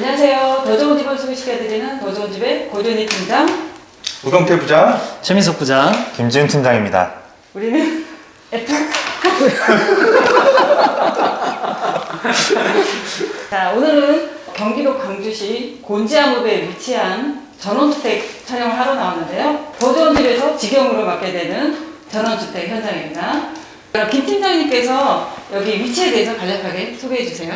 안녕하세요. 더 좋은 집을 소개시켜드리는 더 좋은 집의 고준희 팀장, 우경태 부장, 최민석 부장, 김지훈 팀장입니다. 우리는 F. 자, 오늘은 경기도 광주시 곤지암읍에 위치한 전원주택 촬영을 하러 나왔는데요. 더 좋은 집에서 직영으로 맡게 되는 전원주택 현장입니다. 그럼 김 팀장님께서 여기 위치에 대해서 간략하게 소개해 주세요.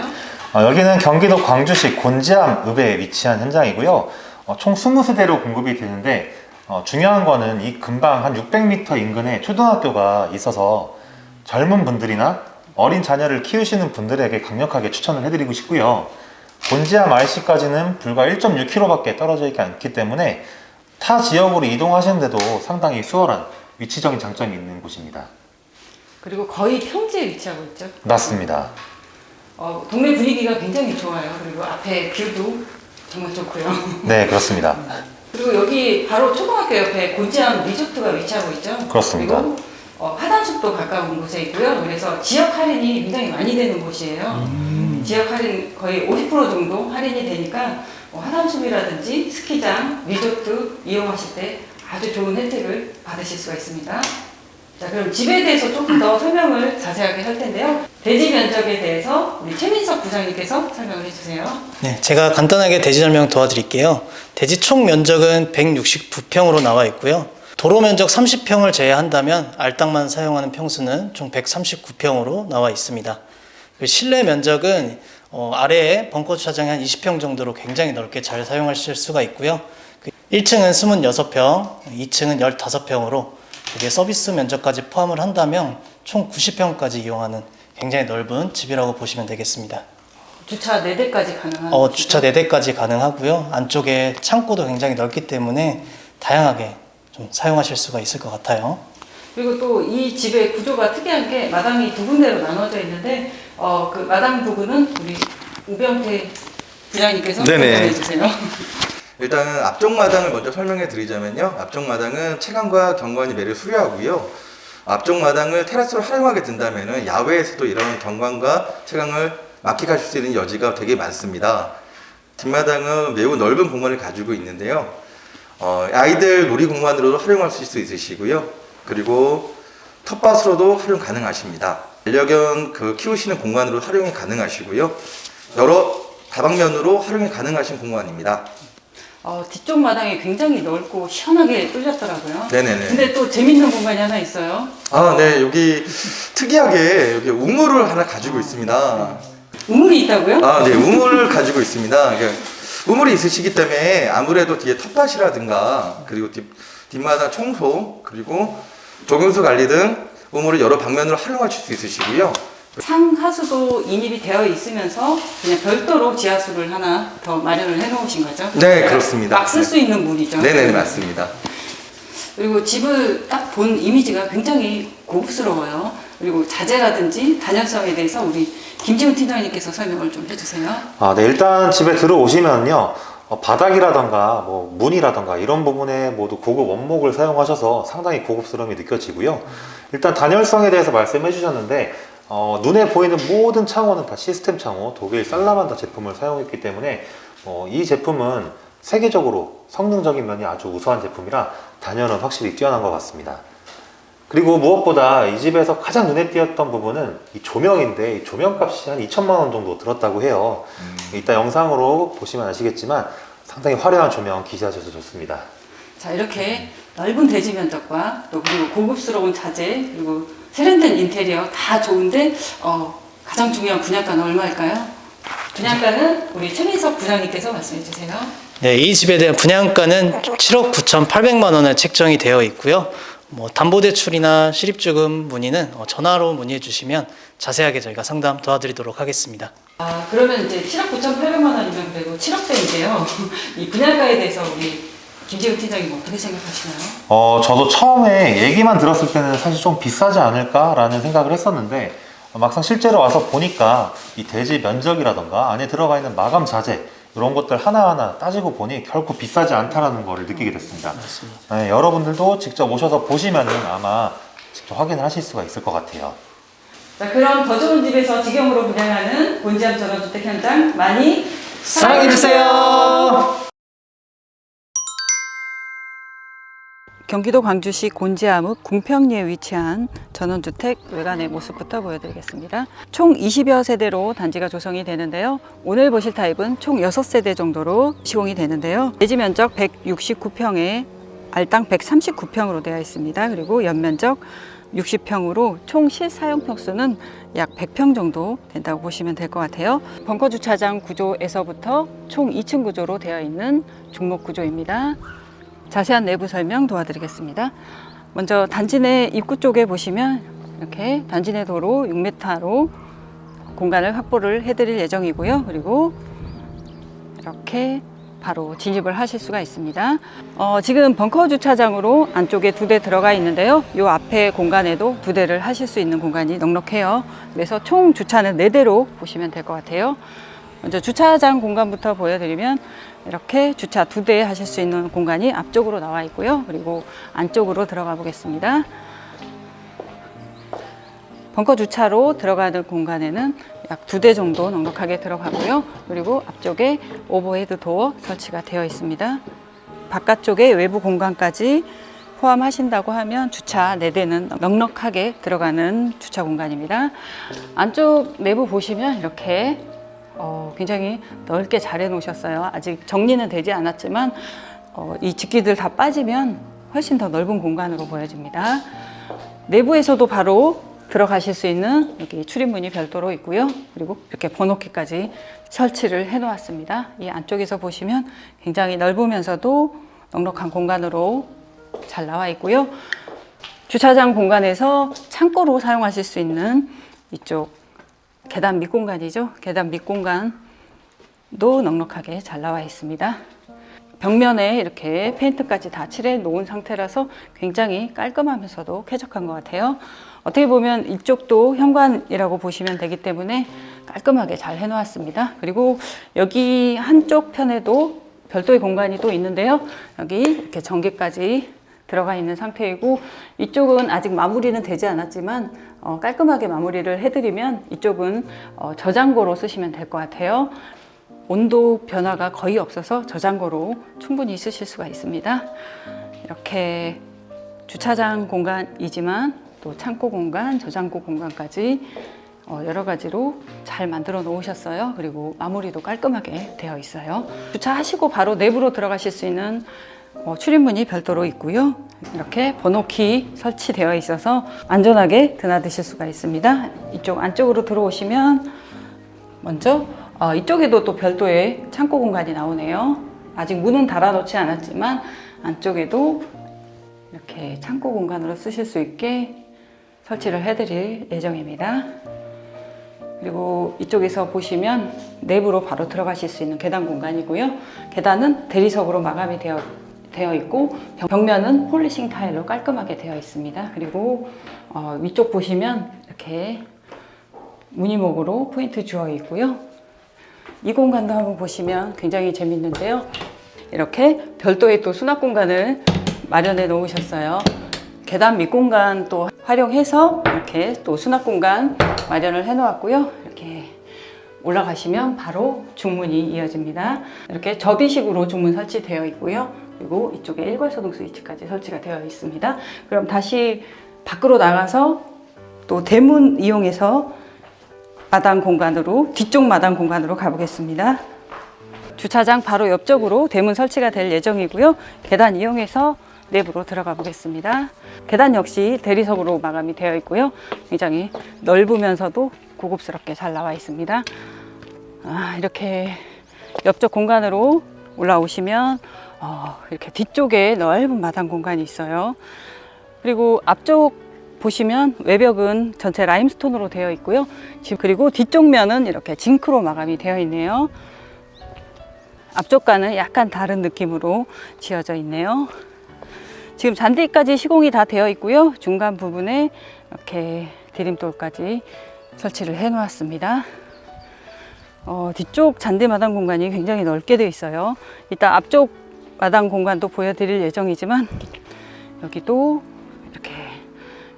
여기는 경기도 광주시 곤지암읍에 위치한 현장이고요. 총 20세대로 공급이 되는데 중요한 거는 이 근방 한 600m 인근에 초등학교가 있어서 젊은 분들이나 어린 자녀를 키우시는 분들에게 강력하게 추천을 해드리고 싶고요. 곤지암 IC까지는 불과 1.6km밖에 떨어져 있지 않기 때문에 타 지역으로 이동하시는데도 상당히 수월한 위치적인 장점이 있는 곳입니다. 그리고 거의 평지에 위치하고 있죠. 맞습니다. 동네 분위기가 굉장히 좋아요. 그리고 앞에 뷰도 정말 좋고요. 네, 그렇습니다. 그리고 여기 바로 초등학교 옆에 곤지암 리조트가 위치하고 있죠. 그렇습니다. 그리고 화단숲도 가까운 곳에 있고요. 그래서 지역 할인이 굉장히 많이 되는 곳이에요. 지역 할인 거의 50% 정도 할인이 되니까 화단숲이라든지 스키장, 리조트 이용하실 때 아주 좋은 혜택을 받으실 수가 있습니다. 자, 그럼 집에 대해서 조금 더 설명을 자세하게 할 텐데요. 대지 면적에 대해서 우리 최민석 부장님께서 설명을 해주세요. 네, 제가 간단하게 대지 설명 도와드릴게요. 대지 총 면적은 169평으로 나와 있고요. 도로 면적 30평을 제외한다면 알땅만 사용하는 평수는 총 139평으로 나와 있습니다. 실내 면적은 아래에 벙커 주차장이 한 20평 정도로 굉장히 넓게 잘 사용하실 수가 있고요. 1층은 26평, 2층은 15평으로 이게 서비스 면적까지 포함을 한다면 총 90평까지 이용하는 굉장히 넓은 집이라고 보시면 되겠습니다. 주차 4대까지 가능한 주차 4대까지 가능하고요. 안쪽에 창고도 굉장히 넓기 때문에 다양하게 좀 사용하실 수가 있을 것 같아요. 그리고 또 이 집의 구조가 특이한 게 마당이 두 군데로 나눠져 있는데 그 마당 부분은 우리 우병태 부장님께서 설명해 주세요. 일단은 앞쪽 마당을 먼저 설명해 드리자면요. 앞쪽 마당은 채광과 경관이 매를 수려하고요. 앞쪽 마당을 테라스로 활용하게 된다면 야외에서도 이런 경관과 채광을 만끽하실 수 있는 여지가 되게 많습니다. 뒷마당은 매우 넓은 공간을 가지고 있는데요. 아이들 놀이공간으로도 활용할 수 있으시고요. 그리고 텃밭으로도 활용 가능하십니다. 반려견 키우시는 공간으로 활용이 가능하시고요. 여러 다방면으로 활용이 가능하신 공간입니다. 뒤쪽 마당이 굉장히 넓고 시원하게 뚫렸더라고요. 네네네. 근데 또 재밌는 공간이 하나 있어요. 네. 여기 특이하게 여기 우물을 하나 가지고 있습니다. 우물이 있다고요? 네. 우물을 가지고 있습니다. 우물이 있으시기 때문에 아무래도 뒤에 텃밭이라든가 그리고 뒷마당 청소 그리고 조경수 관리 등 우물을 여러 방면으로 활용하실 수 있으시고요. 상하수도 인입이 되어 있으면서 그냥 별도로 지하수를 하나 더 마련을 해 놓으신 거죠? 네, 그렇습니다. 막 쓸 수 있는 물이죠. 네네, 맞습니다. 그리고 집을 딱 본 이미지가 굉장히 고급스러워요. 그리고 자재라든지 단열성에 대해서 우리 김지훈 팀장님께서 설명을 좀 해주세요. 네, 일단 집에 들어오시면요. 바닥이라던가 문이라던가 이런 부분에 모두 고급 원목을 사용하셔서 상당히 고급스러움이 느껴지고요. 일단 단열성에 대해서 말씀해 주셨는데 눈에 보이는 모든 창호는 다 시스템 창호, 독일 살라만더 제품을 사용했기 때문에 이 제품은 세계적으로 성능적인 면이 아주 우수한 제품이라 단열은 확실히 뛰어난 것 같습니다. 그리고 무엇보다 이 집에서 가장 눈에 띄었던 부분은 이 조명인데 이 조명값이 한 2천만 원 정도 들었다고 해요. 이따 영상으로 보시면 아시겠지만 상당히 화려한 조명 기시하셔서 좋습니다. 자, 이렇게 넓은 대지 면적과 또 그리고 고급스러운 자재 그리고 세련된 인테리어 다 좋은데 가장 중요한 분양가는 얼마일까요? 분양가는 우리 최민석 부장님께서 말씀해 주세요. 네, 이 집에 대한 분양가는 7억 9,800만 원에 책정이 되어 있고요. 담보대출이나 실입주금 문의는 전화로 문의해 주시면 자세하게 저희가 상담 도와드리도록 하겠습니다. 그러면 이제 7억 9,800만 원이면 그래도 7억대인데요. 이 분양가에 대해서 우리 김재훈 팀장님 어떻게 생각하시나요? 저도 처음에 얘기만 들었을 때는 사실 좀 비싸지 않을까라는 생각을 했었는데 막상 실제로 와서 보니까 이 대지 면적이라던가 안에 들어가 있는 마감 자재 이런 것들 하나하나 따지고 보니 결코 비싸지 않다라는 거를 느끼게 됐습니다. 네, 여러분들도 직접 오셔서 보시면은 아마 직접 확인을 하실 수가 있을 것 같아요. 자, 그럼 더 좋은 집에서 직영으로 분양하는 곤지암 전원주택 현장 많이 사랑해주세요. 경기도 광주시 곤지암읍 궁평리에 위치한 전원주택 외관의 모습부터 보여드리겠습니다. 총 20여 세대로 단지가 조성이 되는데요. 오늘 보실 타입은 총 6세대 정도로 시공이 되는데요. 대지 면적 169평에 알당 139평으로 되어 있습니다. 그리고 연면적 60평으로 총 실사용 평수는 약 100평 정도 된다고 보시면 될 것 같아요. 벙커 주차장 구조에서부터 총 2층 구조로 되어 있는 중목 구조입니다. 자세한 내부 설명 도와드리겠습니다. 먼저 단지 내 입구 쪽에 보시면 이렇게 단지 내 도로 6m로 공간을 확보를 해드릴 예정이고요. 그리고 이렇게 바로 진입을 하실 수가 있습니다. 지금 벙커 주차장으로 안쪽에 2대 들어가 있는데요. 이 앞에 공간에도 2대를 하실 수 있는 공간이 넉넉해요. 그래서 총 주차는 4대로 보시면 될 것 같아요. 먼저 주차장 공간부터 보여드리면 이렇게 주차 2대 하실 수 있는 공간이 앞쪽으로 나와 있고요. 그리고 안쪽으로 들어가 보겠습니다. 벙커 주차로 들어가는 공간에는 약 2대 정도 넉넉하게 들어가고요. 그리고 앞쪽에 오버헤드 도어 설치가 되어 있습니다. 바깥쪽에 외부 공간까지 포함하신다고 하면 주차 4대는 넉넉하게 들어가는 주차 공간입니다. 안쪽 내부 보시면 이렇게 굉장히 넓게 잘 해놓으셨어요. 아직 정리는 되지 않았지만 이 집기들 다 빠지면 훨씬 더 넓은 공간으로 보여집니다. 내부에서도 바로 들어가실 수 있는 여기 출입문이 별도로 있고요. 그리고 이렇게 번호키까지 설치를 해 놓았습니다. 이 안쪽에서 보시면 굉장히 넓으면서도 넉넉한 공간으로 잘 나와 있고요. 주차장 공간에서 창고로 사용하실 수 있는 이쪽 계단 밑공간이죠. 계단 밑공간도 넉넉하게 잘 나와 있습니다. 벽면에 이렇게 페인트까지 다 칠해 놓은 상태라서 굉장히 깔끔하면서도 쾌적한 것 같아요. 어떻게 보면 이쪽도 현관이라고 보시면 되기 때문에 깔끔하게 잘 해놓았습니다. 그리고 여기 한쪽 편에도 별도의 공간이 또 있는데요. 여기 이렇게 전기까지 들어가 있는 상태이고 이쪽은 아직 마무리는 되지 않았지만 깔끔하게 마무리를 해드리면 이쪽은 저장고로 쓰시면 될 것 같아요. 온도 변화가 거의 없어서 저장고로 충분히 쓰실 수가 있습니다. 이렇게 주차장 공간이지만 또 창고 공간, 저장고 공간까지 여러 가지로 잘 만들어 놓으셨어요. 그리고 마무리도 깔끔하게 되어 있어요. 주차하시고 바로 내부로 들어가실 수 있는 출입문이 별도로 있고요. 이렇게 번호키 설치되어 있어서 안전하게 드나드실 수가 있습니다. 이쪽 안쪽으로 들어오시면 먼저 이쪽에도 또 별도의 창고 공간이 나오네요. 아직 문은 달아놓지 않았지만 안쪽에도 이렇게 창고 공간으로 쓰실 수 있게 설치를 해드릴 예정입니다. 그리고 이쪽에서 보시면 내부로 바로 들어가실 수 있는 계단 공간이고요. 계단은 대리석으로 마감이 되어 있고 벽면은 폴리싱 타일로 깔끔하게 되어 있습니다. 그리고 위쪽 보시면 이렇게 무늬목으로 포인트 주어 있고요. 이 공간도 한번 보시면 굉장히 재밌는데요. 이렇게 별도의 또 수납 공간을 마련해 놓으셨어요. 계단 밑공간 또 활용해서 이렇게 또 수납 공간 마련을 해 놓았고요. 이렇게 올라가시면 바로 중문이 이어집니다. 이렇게 접이식으로 중문 설치되어 있고요. 그리고 이쪽에 일괄소등 스위치까지 설치가 되어 있습니다. 그럼 다시 밖으로 나가서 또 대문 이용해서 마당 공간으로, 뒤쪽 마당 공간으로 가보겠습니다. 주차장 바로 옆쪽으로 대문 설치가 될 예정이고요. 계단 이용해서 내부로 들어가 보겠습니다. 계단 역시 대리석으로 마감이 되어 있고요. 굉장히 넓으면서도 고급스럽게 잘 나와 있습니다. 이렇게 옆쪽 공간으로 올라오시면 이렇게 뒤쪽에 넓은 마당 공간이 있어요. 그리고 앞쪽 보시면 외벽은 전체 라임스톤으로 되어 있고요. 그리고 뒤쪽 면은 이렇게 징크로 마감이 되어 있네요. 앞쪽과는 약간 다른 느낌으로 지어져 있네요. 지금 잔디까지 시공이 다 되어 있고요. 중간 부분에 이렇게 디딤돌까지 설치를 해 놓았습니다. 뒤쪽 잔디 마당 공간이 굉장히 넓게 되어 있어요. 이따 앞쪽 마당 공간도 보여드릴 예정이지만 여기도 이렇게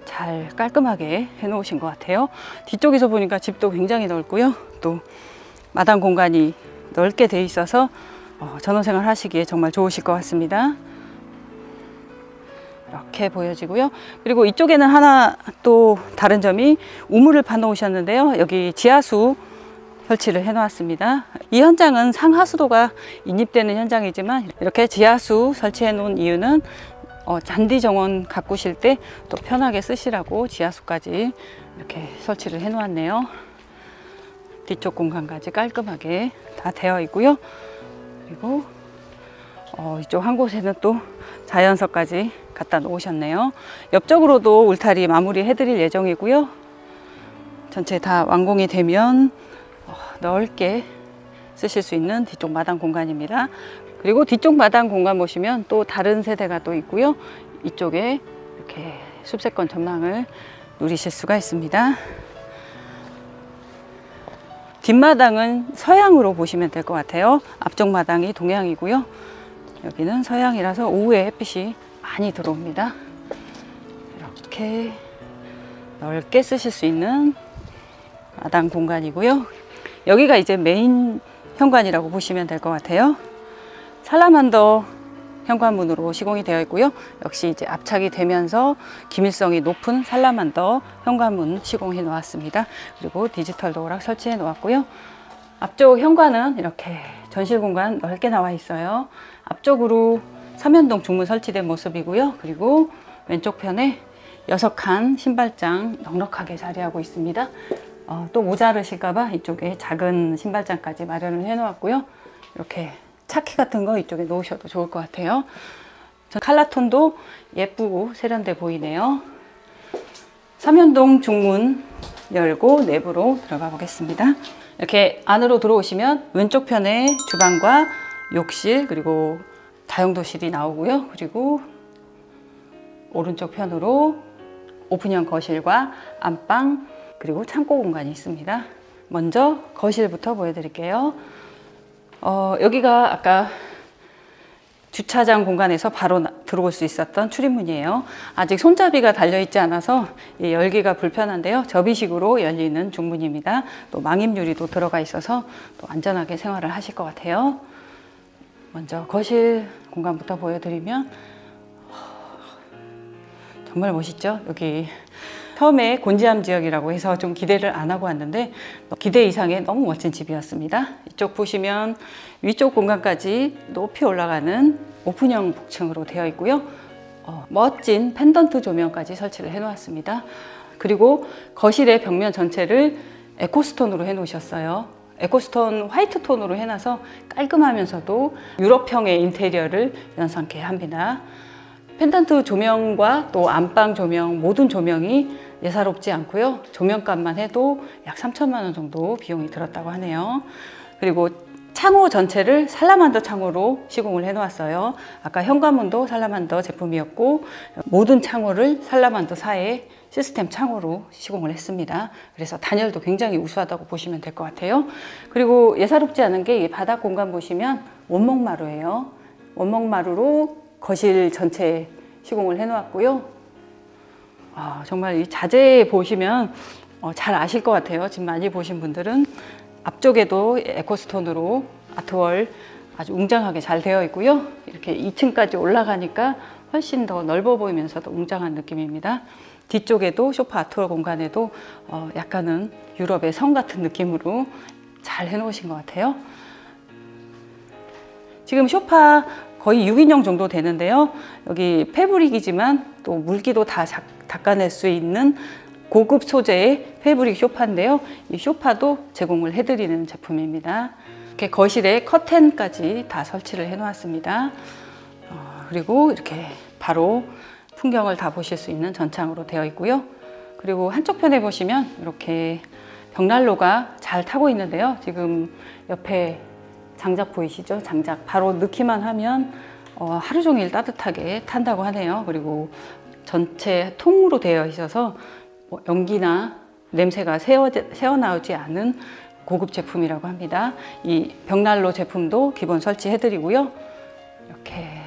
잘 깔끔하게 해 놓으신 것 같아요. 뒤쪽에서 보니까 집도 굉장히 넓고요. 또 마당 공간이 넓게 돼 있어서 전원생활 하시기에 정말 좋으실 것 같습니다. 이렇게 보여지고요. 그리고 이쪽에는 하나 또 다른 점이 우물을 파놓으셨는데요. 여기 지하수 설치를 해 놓았습니다. 이 현장은 상하수도가 인입되는 현장이지만 이렇게 지하수 설치해 놓은 이유는 잔디 정원 가꾸실 때 또 편하게 쓰시라고 지하수까지 이렇게 설치를 해 놓았네요. 뒤쪽 공간까지 깔끔하게 다 되어 있고요. 그리고 이쪽 한 곳에는 또 자연석까지 갖다 놓으셨네요. 옆쪽으로도 울타리 마무리 해드릴 예정이고요. 전체 다 완공이 되면 넓게 쓰실 수 있는 뒤쪽 마당 공간입니다. 그리고 뒤쪽 마당 공간 보시면 또 다른 세대가 또 있고요. 이쪽에 이렇게 숲세권 전망을 누리실 수가 있습니다. 뒷마당은 서향으로 보시면 될 것 같아요. 앞쪽 마당이 동향이고요. 여기는 서향이라서 오후에 햇빛이 많이 들어옵니다. 이렇게 넓게 쓰실 수 있는 마당 공간이고요. 여기가 이제 메인 현관이라고 보시면 될 것 같아요. 살라만더 현관문으로 시공이 되어 있고요. 역시 이제 압착이 되면서 기밀성이 높은 살라만더 현관문 시공해 놓았습니다. 그리고 디지털 도어락 설치해 놓았고요. 앞쪽 현관은 이렇게 전실 공간 넓게 나와 있어요. 앞쪽으로 삼연동 중문 설치된 모습이고요. 그리고 왼쪽 편에 6칸 신발장 넉넉하게 자리하고 있습니다. 또 모자르실까봐 이쪽에 작은 신발장까지 마련을 해 놓았고요. 이렇게 차키 같은 거 이쪽에 놓으셔도 좋을 것 같아요. 컬러톤도 예쁘고 세련돼 보이네요. 삼연동 중문 열고 내부로 들어가 보겠습니다. 이렇게 안으로 들어오시면 왼쪽 편에 주방과 욕실 그리고 다용도실이 나오고요. 그리고 오른쪽 편으로 오픈형 거실과 안방 그리고 창고 공간이 있습니다. 먼저 거실부터 보여드릴게요. 여기가 아까 주차장 공간에서 바로 들어올 수 있었던 출입문이에요. 아직 손잡이가 달려있지 않아서 열기가 불편한데요. 접이식으로 열리는 중문입니다. 또 망임유리도 들어가 있어서 또 안전하게 생활을 하실 것 같아요. 먼저 거실 공간부터 보여드리면 정말 멋있죠? 여기 처음에 곤지암 지역이라고 해서 좀 기대를 안 하고 왔는데 기대 이상의 너무 멋진 집이었습니다. 이쪽 보시면 위쪽 공간까지 높이 올라가는 오픈형 복층으로 되어 있고요. 멋진 펜던트 조명까지 설치를 해 놓았습니다. 그리고 거실의 벽면 전체를 에코스톤으로 해 놓으셨어요. 에코스톤 화이트 톤으로 해놔서 깔끔하면서도 유럽형의 인테리어를 연상케 합니다. 펜던트 조명과 또 안방 조명 모든 조명이 예사롭지 않고요. 조명값만 해도 약 3천만 원 정도 비용이 들었다고 하네요. 그리고 창호 전체를 살라만더 창호로 시공을 해 놓았어요. 아까 현관문도 살라만더 제품이었고 모든 창호를 살라만더사의 시스템 창호로 시공을 했습니다. 그래서 단열도 굉장히 우수하다고 보시면 될 것 같아요. 그리고 예사롭지 않은 게 이 바닥 공간 보시면 원목마루예요. 원목마루로 거실 전체 시공을 해 놓았고요. 정말 이 자재 보시면 잘 아실 것 같아요. 지금 많이 보신 분들은 앞쪽에도 에코스톤으로 아트월 아주 웅장하게 잘 되어 있고요. 이렇게 2층까지 올라가니까 훨씬 더 넓어 보이면서도 웅장한 느낌입니다. 뒤쪽에도 소파 아트월 공간에도 약간은 유럽의 성 같은 느낌으로 잘 해놓으신 것 같아요. 지금 소파 거의 6인용 정도 되는데요. 여기 패브릭이지만 또 물기도 다 닦아낼 수 있는 고급 소재의 패브릭 소파인데요. 이 소파도 제공을 해드리는 제품입니다. 이렇게 거실에 커튼까지 다 설치를 해 놓았습니다. 그리고 이렇게 바로 풍경을 다 보실 수 있는 전창으로 되어 있고요. 그리고 한쪽 편에 보시면 이렇게 벽난로가 잘 타고 있는데요. 지금 옆에 장작 보이시죠? 장작 바로 넣기만 하면 하루 종일 따뜻하게 탄다고 하네요. 그리고 전체 통으로 되어 있어서 연기나 냄새가 새어나오지 않은 고급 제품이라고 합니다. 이 벽난로 제품도 기본 설치해 드리고요. 이렇게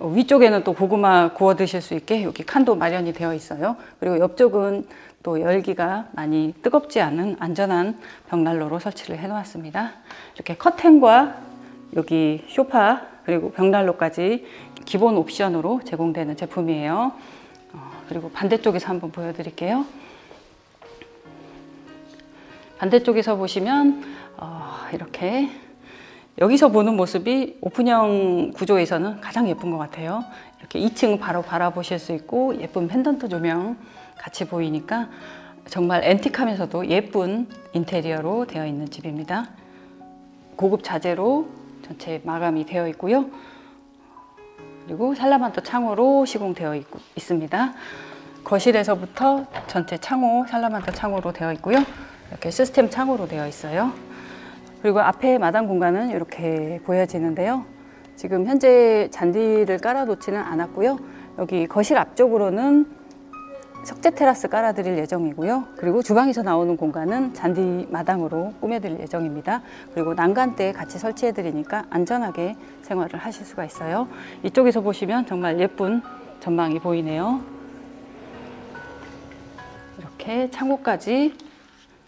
위쪽에는 또 고구마 구워 드실 수 있게 여기 칸도 마련이 되어 있어요. 그리고 옆쪽은 또 열기가 많이 뜨겁지 않은 안전한 벽난로로 설치를 해 놓았습니다. 이렇게 커튼과 여기 소파 그리고 벽난로까지 기본 옵션으로 제공되는 제품이에요. 그리고 반대쪽에서 한번 보여드릴게요. 반대쪽에서 보시면 이렇게 여기서 보는 모습이 오픈형 구조에서는 가장 예쁜 것 같아요. 이렇게 2층 바로 바라보실 수 있고 예쁜 펜던트 조명 같이 보이니까 정말 앤틱하면서도 예쁜 인테리어로 되어 있는 집입니다. 고급 자재로 전체 마감이 되어 있고요. 그리고 살라만터 창호로 시공되어 있습니다. 거실에서부터 전체 창호, 살라만터 창호로 되어 있고요. 이렇게 시스템 창호로 되어 있어요. 그리고 앞에 마당 공간은 이렇게 보여지는데요. 지금 현재 잔디를 깔아놓지는 않았고요. 여기 거실 앞쪽으로는 석재 테라스 깔아드릴 예정이고요. 그리고 주방에서 나오는 공간은 잔디 마당으로 꾸며드릴 예정입니다. 그리고 난간대 같이 설치해드리니까 안전하게 생활을 하실 수가 있어요. 이쪽에서 보시면 정말 예쁜 전망이 보이네요. 이렇게 창호까지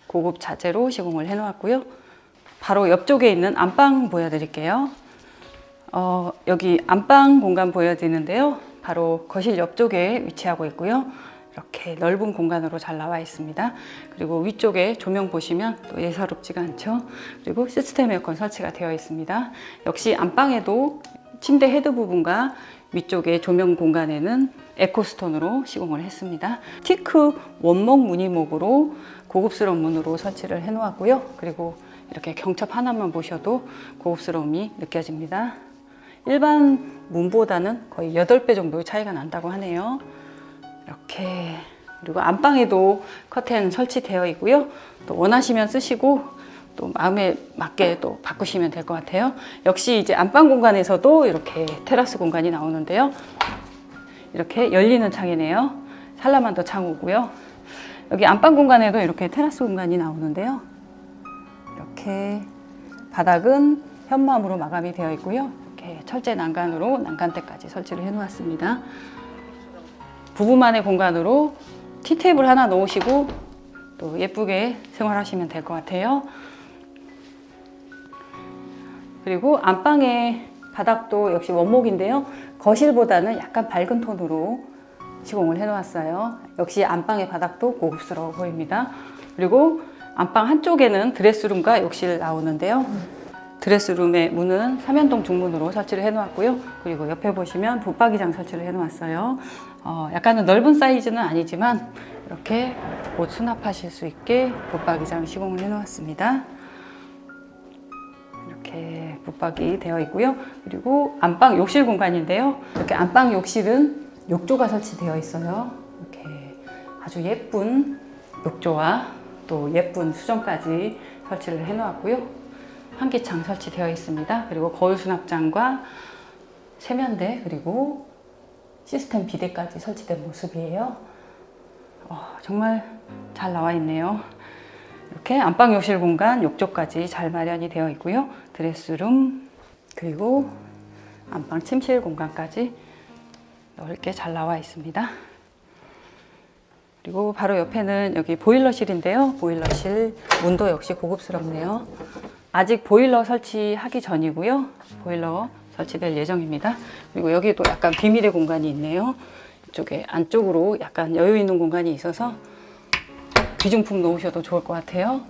고급 자재로 시공을 해놓았고요. 바로 옆쪽에 있는 안방 보여드릴게요. 여기 안방 공간 보여드리는데요. 바로 거실 옆쪽에 위치하고 있고요. 이렇게 넓은 공간으로 잘 나와 있습니다. 그리고 위쪽에 조명 보시면 또 예사롭지가 않죠. 그리고 시스템 에어컨 설치가 되어 있습니다. 역시 안방에도 침대 헤드 부분과 위쪽에 조명 공간에는 에코스톤으로 시공을 했습니다. 티크 원목 무늬목으로 고급스러운 문으로 설치를 해 놓았고요. 그리고 이렇게 경첩 하나만 보셔도 고급스러움이 느껴집니다. 일반 문보다는 거의 8배 정도의 차이가 난다고 하네요. 이렇게. 그리고 안방에도 커튼 설치되어 있고요. 또 원하시면 쓰시고 또 마음에 맞게 또 바꾸시면 될 것 같아요. 역시 이제 안방 공간에서도 이렇게 테라스 공간이 나오는데요. 이렇게 열리는 창이네요. 살라만더 창호고요. 여기 안방 공간에도 이렇게 테라스 공간이 나오는데요. 이렇게 바닥은 현무암으로 마감이 되어 있고요. 이렇게 철제 난간으로 난간대까지 설치를 해 놓았습니다. 부부만의 공간으로 티테이블 하나 놓으시고 또 예쁘게 생활하시면 될 것 같아요. 그리고 안방의 바닥도 역시 원목인데요. 거실보다는 약간 밝은 톤으로 시공을 해 놓았어요. 역시 안방의 바닥도 고급스러워 보입니다. 그리고 안방 한쪽에는 드레스룸과 욕실 나오는데요. 드레스룸의 문은 삼연동 중문으로 설치를 해 놓았고요. 그리고 옆에 보시면 붙박이장 설치를 해 놓았어요. 약간은 넓은 사이즈는 아니지만 이렇게 옷 수납하실 수 있게 붙박이장 시공을 해 놓았습니다. 이렇게 붙박이 되어 있고요. 그리고 안방 욕실 공간인데요. 이렇게 안방 욕실은 욕조가 설치되어 있어요. 이렇게 아주 예쁜 욕조와 또 예쁜 수전까지 설치를 해 놓았고요. 환기창 설치되어 있습니다. 그리고 거울 수납장과 세면대 그리고 시스템 비데까지 설치된 모습이에요. 정말 잘 나와 있네요. 이렇게 안방 욕실 공간, 욕조까지 잘 마련이 되어 있고요. 드레스룸 그리고 안방 침실 공간까지 넓게 잘 나와 있습니다. 그리고 바로 옆에는 여기 보일러실인데요. 보일러실 문도 역시 고급스럽네요. 아직 보일러 설치하기 전이고요. 보일러 설치될 예정입니다. 그리고 여기도 약간 비밀의 공간이 있네요. 이쪽에 안쪽으로 약간 여유 있는 공간이 있어서 귀중품 놓으셔도 좋을 것 같아요.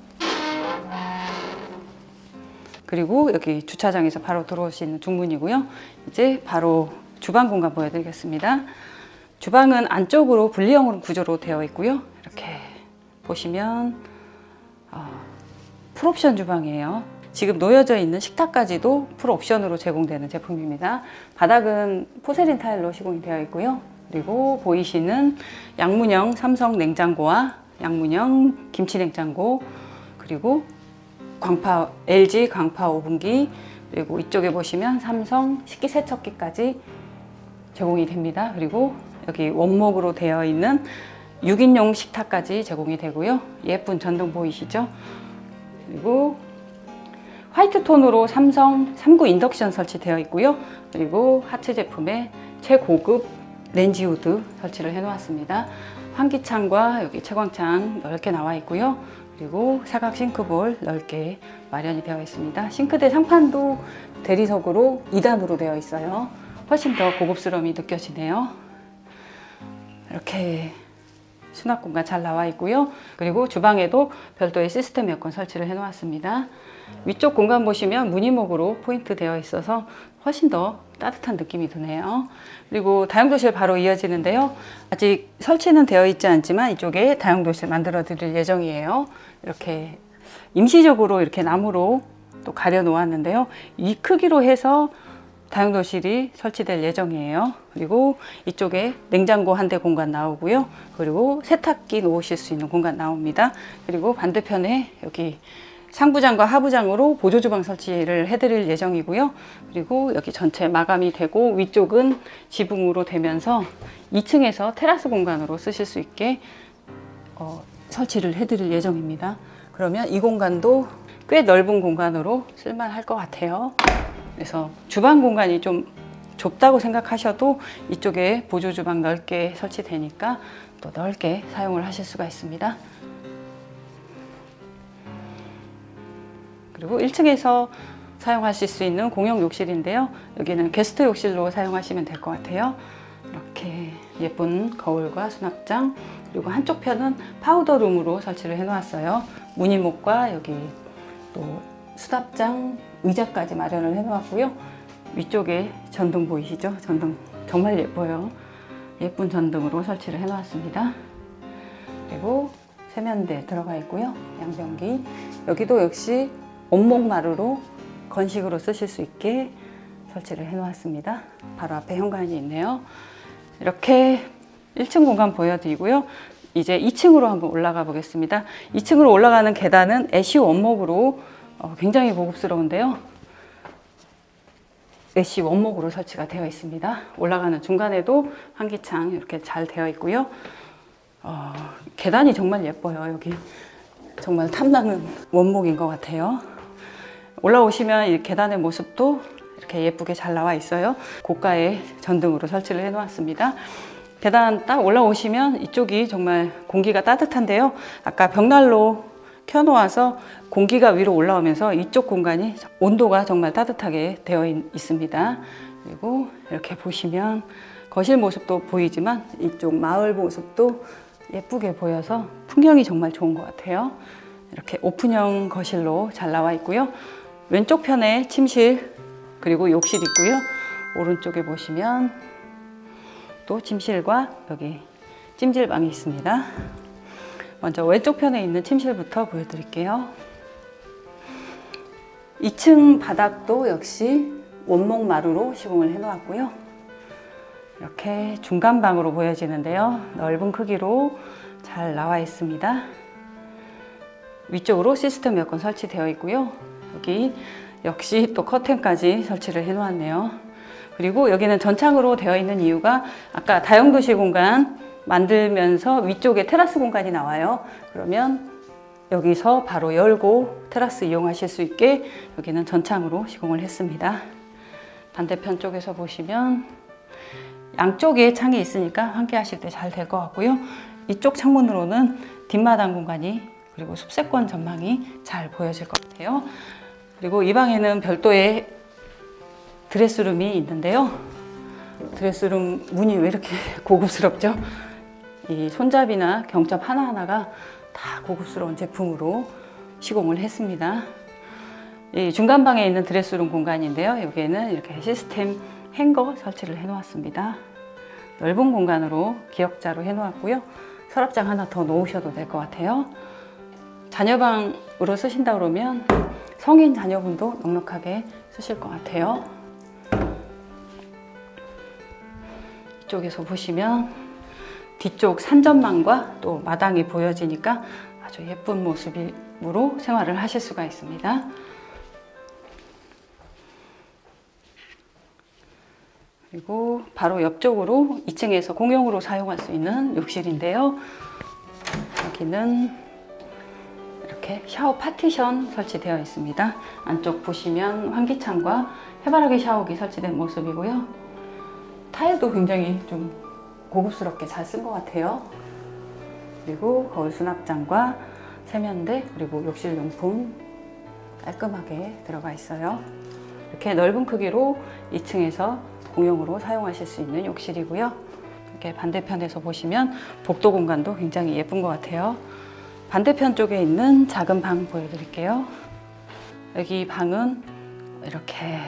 그리고 여기 주차장에서 바로 들어올 수 있는 중문이고요. 이제 바로 주방 공간 보여드리겠습니다. 주방은 안쪽으로 분리형 구조로 되어 있고요. 이렇게 보시면 풀옵션 주방이에요. 지금 놓여져 있는 식탁까지도 풀옵션으로 제공되는 제품입니다. 바닥은 포세린 타일로 시공이 되어 있고요. 그리고 보이시는 양문형 삼성 냉장고와 양문형 김치 냉장고 그리고 광파 LG 광파 오븐기 그리고 이쪽에 보시면 삼성 식기세척기까지 제공이 됩니다. 그리고 여기 원목으로 되어 있는 6인용 식탁까지 제공이 되고요. 예쁜 전등 보이시죠? 그리고 화이트 톤으로 삼성 3구 인덕션 설치되어 있고요. 그리고 하츠 제품의 최고급 렌지우드 설치를 해놓았습니다. 환기창과 여기 채광창 넓게 나와 있고요. 그리고 사각 싱크볼 넓게 마련이 되어 있습니다. 싱크대 상판도 대리석으로 2단으로 되어 있어요. 훨씬 더 고급스러움이 느껴지네요. 이렇게 수납 공간 잘 나와 있고요. 그리고 주방에도 별도의 시스템 에어컨 설치를 해놓았습니다. 위쪽 공간 보시면 무늬목으로 포인트 되어 있어서 훨씬 더 따뜻한 느낌이 드네요. 그리고 다용도실 바로 이어지는데요. 아직 설치는 되어 있지 않지만 이쪽에 다용도실 만들어 드릴 예정이에요. 이렇게 임시적으로 이렇게 나무로 또 가려 놓았는데요. 이 크기로 해서 다용도실이 설치될 예정이에요. 그리고 이쪽에 냉장고 한 대 공간 나오고요. 그리고 세탁기 놓으실 수 있는 공간 나옵니다. 그리고 반대편에 여기 상부장과 하부장으로 보조주방 설치를 해드릴 예정이고요. 그리고 여기 전체 마감이 되고 위쪽은 지붕으로 되면서 2층에서 테라스 공간으로 쓰실 수 있게 설치를 해드릴 예정입니다. 그러면 이 공간도 꽤 넓은 공간으로 쓸만할 것 같아요. 그래서 주방 공간이 좀 좁다고 생각하셔도 이쪽에 보조주방 넓게 설치되니까 또 넓게 사용을 하실 수가 있습니다. 그리고 1층에서 사용하실 수 있는 공용 욕실인데요. 여기는 게스트 욕실로 사용하시면 될 것 같아요. 이렇게 예쁜 거울과 수납장, 그리고 한쪽 편은 파우더룸으로 설치를 해놓았어요. 무늬목과 여기 또 수납장, 의자까지 마련을 해놓았고요. 위쪽에 전등 보이시죠? 전등 정말 예뻐요. 예쁜 전등으로 설치를 해놓았습니다. 그리고 세면대 들어가 있고요. 양변기. 여기도 역시 원목마루로 건식으로 쓰실 수 있게 설치를 해놓았습니다. 바로 앞에 현관이 있네요. 이렇게 1층 공간 보여드리고요. 이제 2층으로 한번 올라가 보겠습니다. 2층으로 올라가는 계단은 애쉬 원목으로 굉장히 고급스러운데요. 애쉬 원목으로 설치가 되어 있습니다. 올라가는 중간에도 환기창 이렇게 잘 되어 있고요. 계단이 정말 예뻐요. 여기 정말 탐나는 원목인 것 같아요. 올라오시면 이 계단의 모습도 이렇게 예쁘게 잘 나와 있어요. 고가의 전등으로 설치를 해놓았습니다. 계단 딱 올라오시면 이쪽이 정말 공기가 따뜻한데요. 아까 벽난로 켜놓아서 공기가 위로 올라오면서 이쪽 공간이 온도가 정말 따뜻하게 되어 있습니다. 그리고 이렇게 보시면 거실 모습도 보이지만 이쪽 마을 모습도 예쁘게 보여서 풍경이 정말 좋은 것 같아요. 이렇게 오픈형 거실로 잘 나와 있고요. 왼쪽 편에 침실 그리고 욕실 있고요. 오른쪽에 보시면 또 침실과 여기 찜질방이 있습니다. 먼저 왼쪽 편에 있는 침실부터 보여드릴게요. 2층 바닥도 역시 원목 마루로 시공을 해놓았고요. 이렇게 중간방으로 보여지는데요. 넓은 크기로 잘 나와 있습니다. 위쪽으로 시스템 에어컨 설치되어 있고요. 여기 역시 또 커튼까지 설치를 해놓았네요. 그리고 여기는 전창으로 되어 있는 이유가 아까 다용도실 공간 만들면서 위쪽에 테라스 공간이 나와요. 그러면 여기서 바로 열고 테라스 이용하실 수 있게 여기는 전창으로 시공을 했습니다. 반대편 쪽에서 보시면 양쪽에 창이 있으니까 환기하실 때 잘 될 것 같고요. 이쪽 창문으로는 뒷마당 공간이 그리고 숲세권 전망이 잘 보여질 것 같아요. 그리고 이 방에는 별도의 드레스룸이 있는데요. 드레스룸 문이 왜 이렇게 고급스럽죠? 이 손잡이나 경첩 하나하나가 다 고급스러운 제품으로 시공을 했습니다. 이 중간방에 있는 드레스룸 공간인데요. 여기에는 이렇게 시스템 행거 설치를 해놓았습니다. 넓은 공간으로 기역자로 해놓았고요. 서랍장 하나 더 놓으셔도 될 것 같아요. 자녀방으로 쓰신다 그러면 성인 자녀분도 넉넉하게 쓰실 것 같아요. 이쪽에서 보시면 뒤쪽 산전망과 또 마당이 보여지니까 아주 예쁜 모습으로 생활을 하실 수가 있습니다. 그리고 바로 옆쪽으로 2층에서 공용으로 사용할 수 있는 욕실인데요. 여기는 이렇게 샤워 파티션 설치되어 있습니다. 안쪽 보시면 환기창과 해바라기 샤워기 설치된 모습이고요. 타일도 굉장히 좀 고급스럽게 잘 쓴 것 같아요. 그리고 거울 수납장과 세면대 그리고 욕실 용품 깔끔하게 들어가 있어요. 이렇게 넓은 크기로 2층에서 공용으로 사용하실 수 있는 욕실이고요. 이렇게 반대편에서 보시면 복도 공간도 굉장히 예쁜 것 같아요. 반대편 쪽에 있는 작은 방 보여드릴게요. 여기 방은 이렇게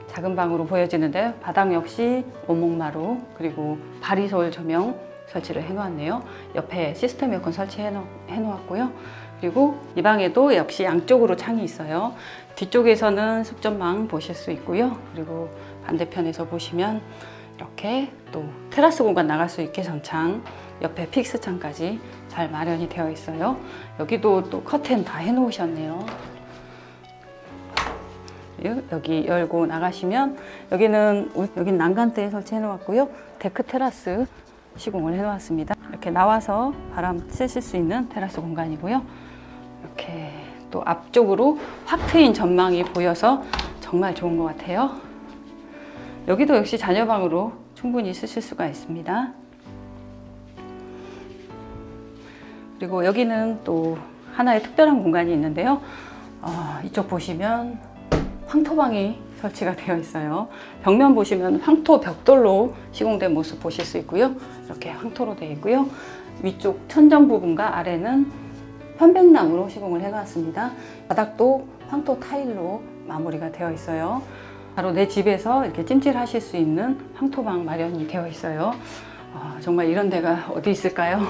작은 방으로 보여지는데 바닥 역시 원목마루 그리고 바리솔 조명 설치를 해놓았네요. 옆에 시스템 에어컨 설치해놓았고요. 그리고 이 방에도 역시 양쪽으로 창이 있어요. 뒤쪽에서는 숙전망 보실 수 있고요. 그리고 반대편에서 보시면 이렇게 또 테라스 공간 나갈 수 있게 전창, 옆에 픽스 창까지 잘 마련이 되어 있어요. 여기도 또 커튼 다 해놓으셨네요. 여기 열고 나가시면 여기는 난간대 설치해 놓았고요. 데크 테라스 시공을 해 놓았습니다. 이렇게 나와서 바람 쐬실 수 있는 테라스 공간이고요. 이렇게 또 앞쪽으로 확 트인 전망이 보여서 정말 좋은 것 같아요. 여기도 역시 자녀방으로 충분히 쓰실 수가 있습니다. 그리고 여기는 또 하나의 특별한 공간이 있는데요. 이쪽 보시면 황토방이 설치가 되어 있어요. 벽면 보시면 황토 벽돌로 시공된 모습 보실 수 있고요. 이렇게 황토로 되어 있고요. 위쪽 천정 부분과 아래는 편백나무로 시공을 해놨습니다. 바닥도 황토 타일로 마무리가 되어 있어요. 바로 내 집에서 이렇게 찜질하실 수 있는 황토방 마련이 되어 있어요. 정말 이런 데가 어디 있을까요?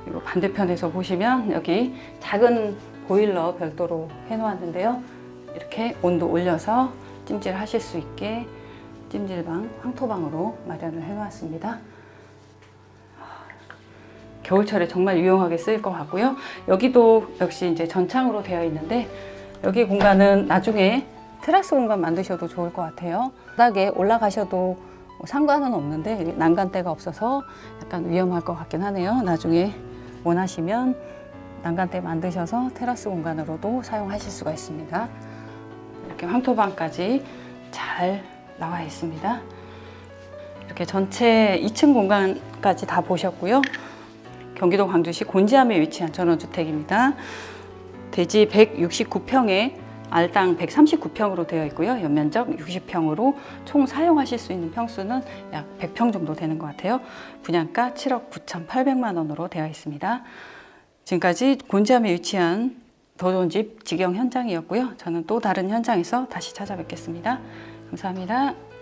그리고 반대편에서 보시면 여기 작은 보일러 별도로 해놓았는데요. 이렇게 온도 올려서 찜질 하실 수 있게 찜질방, 황토방으로 마련을 해놓았습니다. 겨울철에 정말 유용하게 쓰일 것 같고요. 여기도 역시 이제 전창으로 되어 있는데 여기 공간은 나중에 테라스 공간 만드셔도 좋을 것 같아요. 바닥에 올라가셔도 상관은 없는데 난간대가 없어서 약간 위험할 것 같긴 하네요. 나중에 원하시면 난간대 만드셔서 테라스 공간으로도 사용하실 수가 있습니다. 이렇게 황토방까지 잘 나와 있습니다. 이렇게 전체 2층 공간까지 다 보셨고요. 경기도 광주시 곤지암에 위치한 전원주택입니다. 대지 169평에 알당 139평으로 되어 있고요. 연면적 60평으로 총 사용하실 수 있는 평수는 약 100평 정도 되는 것 같아요. 분양가 7억 9,800만 원으로 되어 있습니다. 지금까지 곤지암에 위치한 더 좋은 집 직영 현장이었고요. 저는 또 다른 현장에서 다시 찾아뵙겠습니다. 감사합니다.